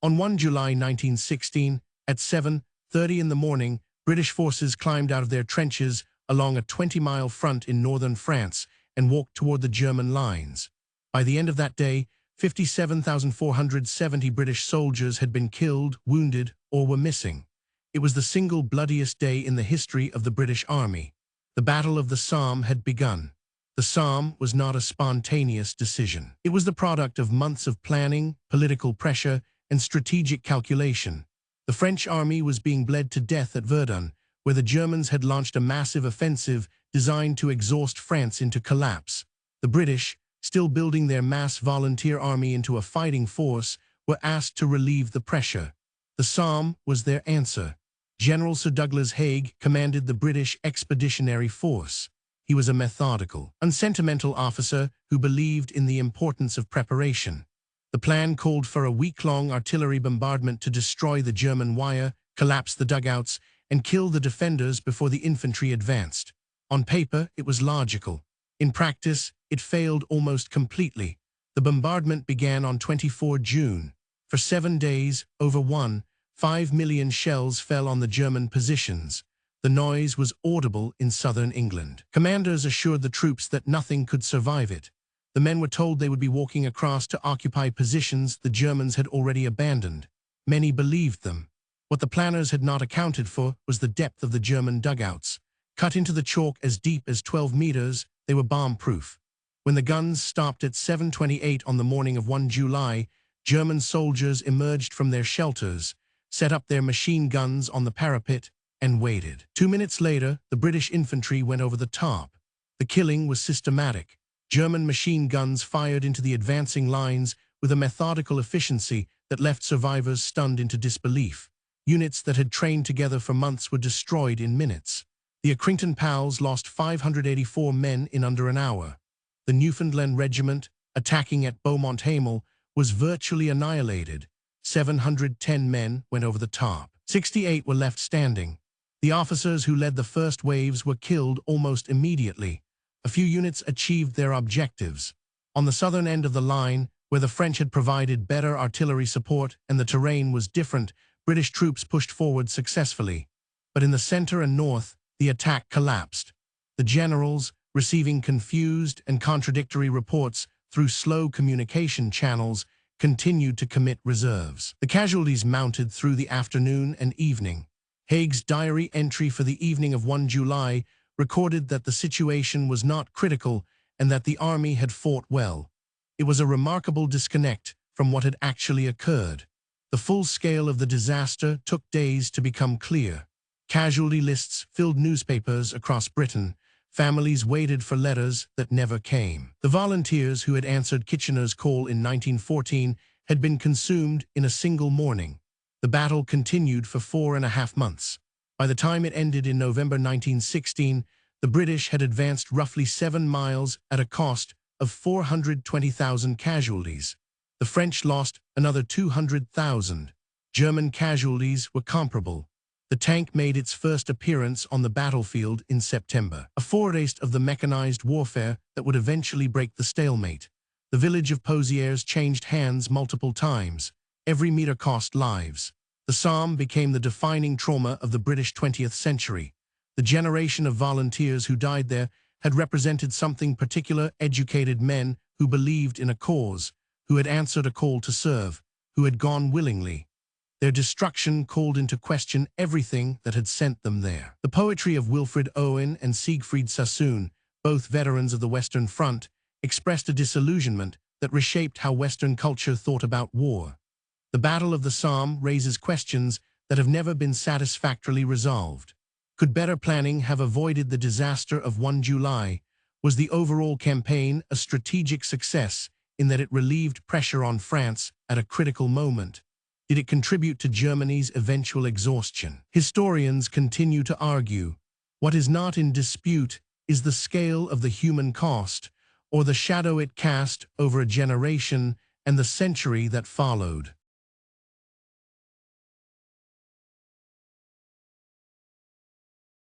On 1 July 1916, at 7:30 in the morning, British forces climbed out of their trenches along a 20-mile front in northern France and walked toward the German lines. By the end of that day, 57,470 British soldiers had been killed, wounded, or were missing. It was the single bloodiest day in the history of the British Army. The Battle of the Somme had begun. The Somme was not a spontaneous decision. It was the product of months of planning, political pressure, and strategic calculation. The French army was being bled to death at Verdun, where the Germans had launched a massive offensive designed to exhaust France into collapse. The British, still building their mass volunteer army into a fighting force, were asked to relieve the pressure. The Somme was their answer. General Sir Douglas Haig commanded the British Expeditionary Force. He was a methodical, unsentimental officer who believed in the importance of preparation. The plan called for a week-long artillery bombardment to destroy the German wire, collapse the dugouts, and kill the defenders before the infantry advanced. On paper, it was logical. In practice, it failed almost completely. The bombardment began on 24 June. For 7 days, over 1.5 million shells fell on the German positions. The noise was audible in southern England. Commanders assured the troops that nothing could survive it. The men were told they would be walking across to occupy positions the Germans had already abandoned. Many believed them. What the planners had not accounted for was the depth of the German dugouts. Cut into the chalk as deep as 12 meters, they were bomb-proof. When the guns stopped at 7:28 on the morning of 1 July, German soldiers emerged from their shelters, set up their machine guns on the parapet, and waited. 2 minutes later, the British infantry went over the top. The killing was systematic. German machine guns fired into the advancing lines with a methodical efficiency that left survivors stunned into disbelief. Units that had trained together for months were destroyed in minutes. The Accrington Pals lost 584 men in under an hour. The Newfoundland Regiment, attacking at Beaumont Hamel, was virtually annihilated. 710 men went over the top. 68 were left standing. The officers who led the first waves were killed almost immediately. A few units achieved their objectives. On the southern end of the line, where the French had provided better artillery support and the terrain was different, British troops pushed forward successfully. But in the center and north, the attack collapsed. The generals, receiving confused and contradictory reports through slow communication channels, continued to commit reserves. The casualties mounted through the afternoon and evening. Haig's diary entry for the evening of 1 July recorded that the situation was not critical and that the army had fought well. It was a remarkable disconnect from what had actually occurred. The full scale of the disaster took days to become clear. Casualty lists filled newspapers across Britain. Families waited for letters that never came. The volunteers who had answered Kitchener's call in 1914 had been consumed in a single morning. The battle continued for 4.5 months. By the time it ended in November 1916, the British had advanced roughly 7 miles at a cost of 420,000 casualties. The French lost another 200,000. German casualties were comparable. The tank made its first appearance on the battlefield in September, a foretaste of the mechanized warfare that would eventually break the stalemate. The village of Pozières changed hands multiple times. Every meter cost lives. The Somme became the defining trauma of the British 20th century. The generation of volunteers who died there had represented something particular: educated men who believed in a cause, who had answered a call to serve, who had gone willingly. Their destruction called into question everything that had sent them there. The poetry of Wilfred Owen and Siegfried Sassoon, both veterans of the Western Front, expressed a disillusionment that reshaped how Western culture thought about war. The Battle of the Somme raises questions that have never been satisfactorily resolved. Could better planning have avoided the disaster of 1 July? Was the overall campaign a strategic success in that it relieved pressure on France at a critical moment? Did it contribute to Germany's eventual exhaustion? Historians continue to argue. What is not in dispute is the scale of the human cost, or the shadow it cast over a generation and the century that followed.